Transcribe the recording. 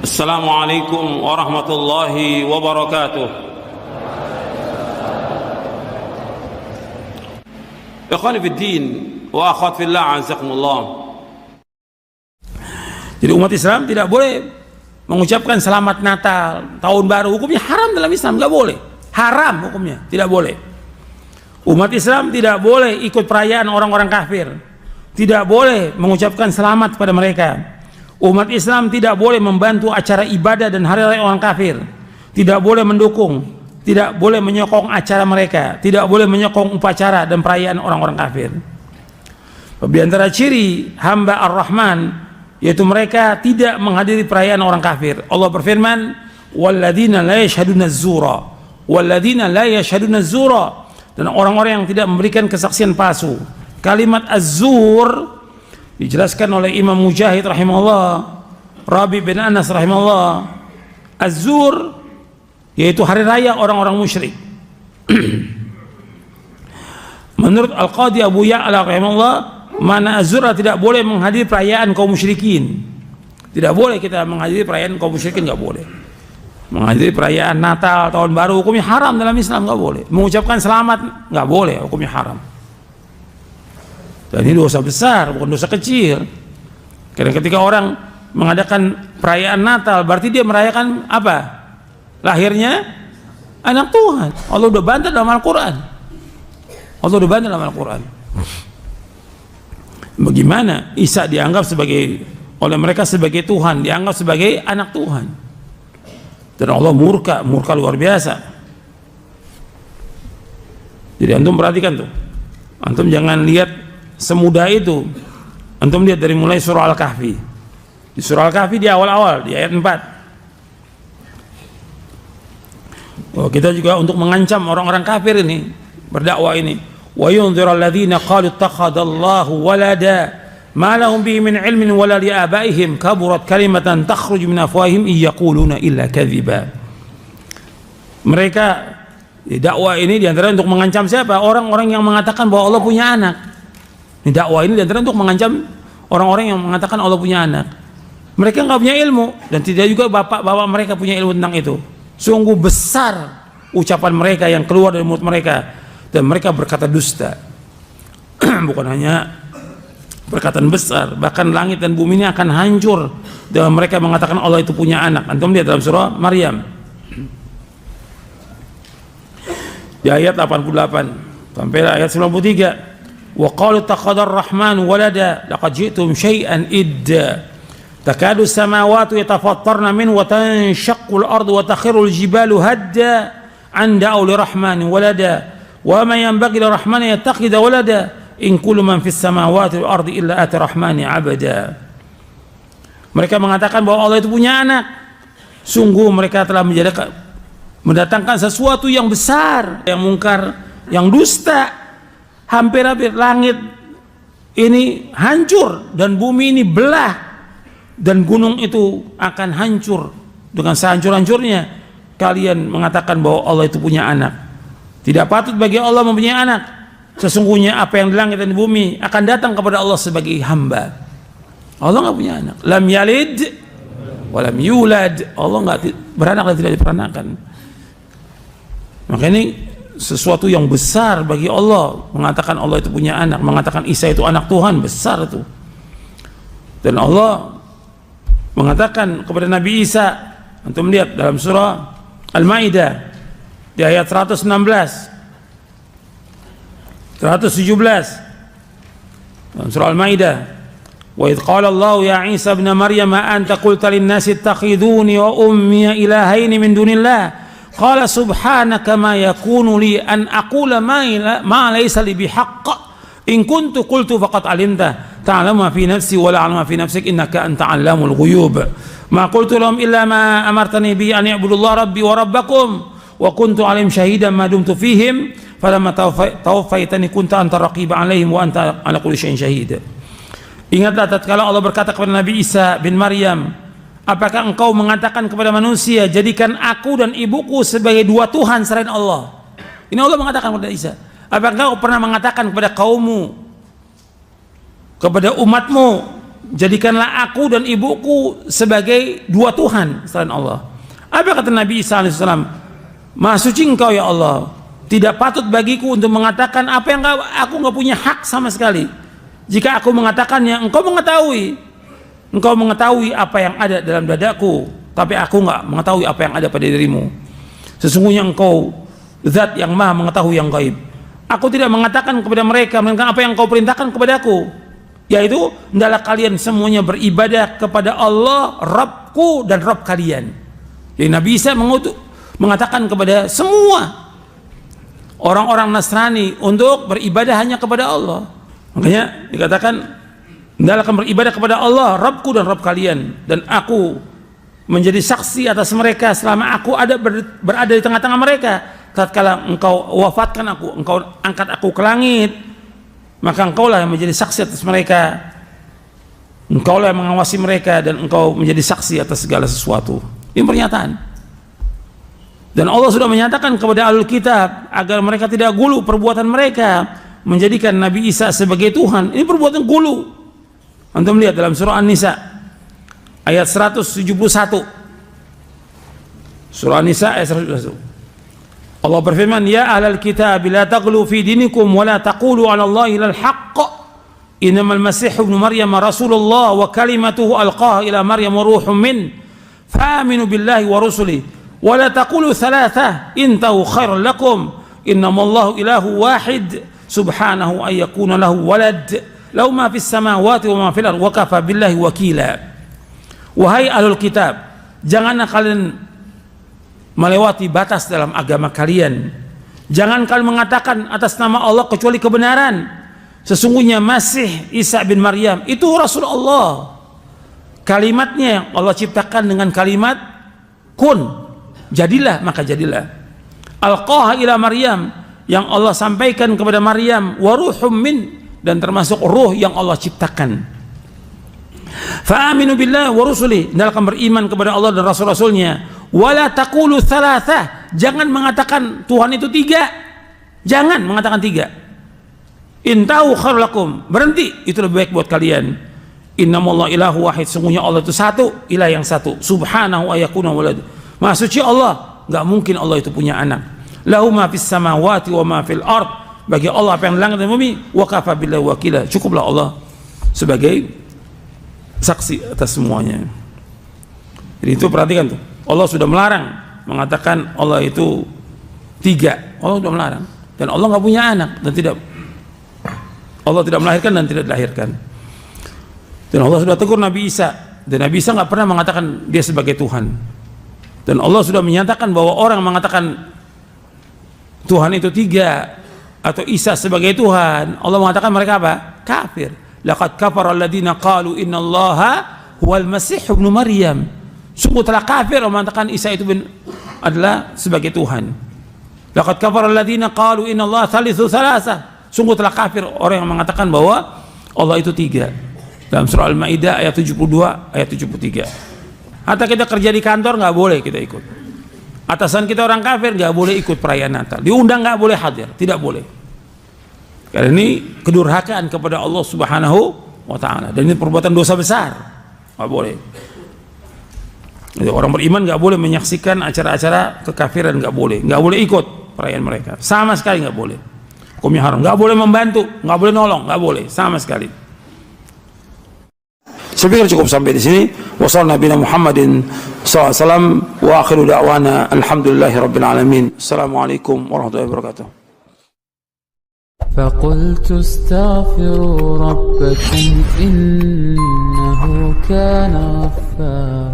Assalamualaikum warahmatullahi wabarakatuh. Ikhwani fid din wa akhwat fillah, azakumullah. Jadi umat Islam tidak boleh mengucapkan selamat Natal, tahun baru. Hukumnya haram dalam Islam, nggak boleh. Haram hukumnya, tidak boleh. Umat Islam tidak boleh ikut perayaan orang-orang kafir. Tidak boleh mengucapkan selamat kepada mereka. Umat Islam tidak boleh membantu acara ibadah dan hari raya orang kafir. Tidak boleh mendukung, tidak boleh menyokong acara mereka, tidak boleh menyokong upacara dan perayaan orang-orang kafir. Di antara ciri hamba Ar-Rahman yaitu mereka tidak menghadiri perayaan orang kafir. Allah berfirman, "Walladzina la yashhaduna az-zura, walladzina la yashhaduna az-zura." Dan orang-orang yang tidak memberikan kesaksian palsu. Kalimat az-zur dijelaskan oleh Imam Mujahid rahimahullah, Rabi bin Anas rahimahullah, az-zur yaitu hari raya orang-orang musyrik. Menurut Al-Qadi Abu Ya'la rahimahullah, mana az-zur tidak boleh menghadiri perayaan kaum musyrikin. Tidak boleh kita menghadiri perayaan kaum musyrikin, nggak boleh. Menghadiri perayaan Natal, tahun baru, hukumnya haram dalam Islam, nggak boleh. Mengucapkan selamat nggak boleh, hukumnya haram. Dan ini dosa besar, bukan dosa kecil. Karena ketika orang mengadakan perayaan Natal, berarti dia merayakan apa? Lahirnya anak Tuhan. Allah udah bantah dalam Al-Quran. Allah udah bantah dalam Al-Quran. Bagaimana Isa dianggap sebagai, oleh mereka sebagai Tuhan, dianggap sebagai anak Tuhan. Dan Allah murka luar biasa. Jadi antum perhatikan tuh. Antum jangan lihat semudah itu. Antum lihat dari mulai surah Al-Kahfi. Di surah Al-Kahfi di awal-awal, di ayat 4. Oh, kita juga untuk mengancam orang-orang kafir ini, berdakwah ini. Wa yunziral ladzina qalu ittakhadallahu walada ma lahum bihi min ilmin wala li abaihim kaburat kalimatan takhruju min afwahihim yaquluna illa kadziba. Mereka dakwah ini diantara untuk mengancam siapa? Orang-orang yang mengatakan bahwa Allah punya anak. Ini dakwah ini diantara untuk mengancam orang-orang yang mengatakan Allah punya anak. Mereka nggak punya ilmu dan tidak juga bapak-bapak mereka punya ilmu tentang itu. Sungguh besar ucapan mereka yang keluar dari mulut mereka, dan mereka berkata dusta. Bukan hanya perkataan besar, bahkan langit dan bumi ini akan hancur dan mereka mengatakan Allah itu punya anak. Antum lihat dalam surah Maryam di ayat 88 sampai ayat 93. Wa qalu takhadar rahman walada laqad ji'tum syai'an idda takadu samawati yatafattarna min wa tanshaqqu al-ardu wa takhiru al-jibalu hadda an da'u lirahmani walada wa ma yanbaghi lirahmani yattakhidha walada in kullu man fis samawati wal ardi illa ati rahmani abada. Mereka mengatakan bahwa Allah itu punya anak. Sungguh mereka telah mendatangkan sesuatu yang besar, yang mungkar, yang dusta. Hampir-hampir langit ini hancur dan bumi ini belah dan gunung itu akan hancur dengan sehancur-hancurnya. Kalian mengatakan bahwa Allah itu punya anak. Tidak patut bagi Allah mempunyai anak. Sesungguhnya apa yang di langit dan di bumi akan datang kepada Allah sebagai hamba. Allah nggak punya anak. Lam yalid wa lam yulad. Allah nggak beranak dan tidak diperanakan. Maka ini sesuatu yang besar bagi Allah, mengatakan Allah itu punya anak, mengatakan Isa itu anak Tuhan, besar itu. Dan Allah mengatakan kepada Nabi Isa, antum lihat dalam surah Al-Maidah di ayat 116, 117 dalam surah Al-Maidah, wa idh qala Allah ya Isa ibn Maryam anta qulta lin-nasi ittakhiduni wa ummi ilahaini min dunillah qala subhanaka ma yakunu li an aqula ma laysa li bihaqq in kuntu qultu faqad alimta ta'lamu ma fi nafsi wa la a'lamu ma fi nafsik innaka anta 'allamul ghuyub ma qultu lahum illa ma amartani bi an ya'budu Allah rabbi wa rabbakum wa kuntu 'alaihim shahidan ma dumtu fihim falamma tawaffaytani kunta anta raqiba 'alaihim wa anta 'ala kulli syai'in shahid. Ingatlah tatkala Allah berkata kepada Nabi Isa bin Maryam, apakah engkau mengatakan kepada manusia, jadikan aku dan ibuku sebagai dua Tuhan selain Allah? Ini Allah mengatakan kepada Isa. Apakah engkau pernah mengatakan kepada kaummu, kepada umatmu, jadikanlah aku dan ibuku sebagai dua Tuhan selain Allah. Apa kata Nabi Isa alaihissalam? Maha suci engkau ya Allah, tidak patut bagiku untuk mengatakan apa yang aku nggak punya hak sama sekali. Jika aku mengatakannya, engkau mengetahui apa yang ada dalam dadaku, tapi aku nggak mengetahui apa yang ada pada dirimu. Sesungguhnya engkau zat yang maha mengetahui yang gaib. Aku tidak mengatakan kepada mereka melainkan apa yang kau perintahkan kepadaku, yaitu hendaklah kalian semuanya beribadah kepada Allah Rabbku dan Rabb kalian. Jadi Nabi Isa mengatakan kepada semua orang-orang Nasrani untuk beribadah hanya kepada Allah. Makanya dikatakan hendaklah kalian beribadah kepada Allah Rabbku dan Rabb kalian, dan aku menjadi saksi atas mereka selama aku berada di tengah-tengah mereka. Tatkala engkau wafatkan aku, engkau angkat aku ke langit, maka engkaulah yang menjadi saksi atas mereka, engkaulah yang mengawasi mereka, dan engkau menjadi saksi atas segala sesuatu. Ini pernyataan. Dan Allah sudah menyatakan kepada Ahlul Kitab agar mereka tidak gulu perbuatan mereka menjadikan Nabi Isa sebagai Tuhan. Ini perbuatan gulu. Antum lihat dalam surah An-Nisa ayat 171. Surah An-Nisa ayat 171. Allah berfirman, ya ahlal kitab la taghlu fi dinikum wa la taqulu 'ala Allahi illa al-haqq. Innamal masih ibnu Maryam rasulullah wa kalimatuhu alqaha ila Maryam wa ruhun min. Fa'aminu billahi wa rusuli wa la taqulu thalatha intahu khairan lakum. Innamallahu ilahu wahid subhanahu ay yakuna lahu walad. Lahu ma fis samawati wa ma fil ardi wa kafa billahi wakila. Wahai ahlul kitab, janganlah kalian melewati batas dalam agama kalian. Jangan kalian mengatakan atas nama Allah kecuali kebenaran. Sesungguhnya Masih Isa bin Maryam itu Rasulullah. Kalimatnya yang Allah ciptakan dengan kalimat kun, jadilah, maka jadilah. Alqaha ila Maryam, yang Allah sampaikan kepada Maryam, wa ruhum min, dan termasuk ruh yang Allah ciptakan. Fa'aminu billahi wa rusuli, dan akan beriman kepada Allah dan rasul-rasulnya. Wala taqulu thalatha, jangan mengatakan Tuhan itu tiga, jangan mengatakan tiga. Intahu khairul lakum, berhenti, itu lebih baik buat kalian. Innamallahu ilahu wahid, sungguhnya Allah itu satu, ilah yang satu. Subhanahu ayakuna walad, maha suci Allah, nggak mungkin Allah itu punya anak. Lahu ma fis samawati wa ma fil ard, bagi Allah apa yang di langit dan bumi. Wa kafa billahi wakila, cukuplah Allah sebagai saksi atas semuanya. Jadi itu perhatikan tuh, Allah sudah melarang mengatakan Allah itu tiga. Allah sudah melarang, dan Allah nggak punya anak, dan Allah tidak melahirkan dan tidak dilahirkan. Dan Allah sudah tegur Nabi Isa, dan Nabi Isa nggak pernah mengatakan dia sebagai Tuhan. Dan Allah sudah menyatakan bahwa orang mengatakan Tuhan itu tiga atau Isa sebagai Tuhan, Allah mengatakan mereka apa? Kafir. Laqad kafara alladziina qalu innallaha huwal masih ibnu Maryam. Sungguh telah kafir orang mengatakan Isa itu adalah sebagai Tuhan. Laqad kafara alladziina qalu innallaha thalithu thalatha. Sungguh telah kafir orang yang mengatakan bahwa Allah itu tiga. Dalam surah Al-Maidah ayat 72 ayat 73. Hatta kita kerja di kantor nggak boleh kita ikut. Atasan kita orang kafir nggak boleh ikut perayaan Natal. Diundang nggak boleh hadir, tidak boleh. Karena ini kedurhakaan kepada Allah Subhanahu wa taala, dan ini perbuatan dosa besar. Nggak boleh. Jadi orang beriman nggak boleh menyaksikan acara-acara kekafiran, nggak boleh ikut perayaan mereka, sama sekali nggak boleh. Hukumnya haram, nggak boleh membantu, nggak boleh nolong, nggak boleh sama sekali. Saya pikir cukup sampai di sini. Wassalamualaikum Nabi Muhammadin SAW wa akhiru da'wana alhamdulillahi rabbil alamin. Assalamualaikum warahmatullahi wabarakatuh. فقلت استغفروا ربكم إنه كان غفارا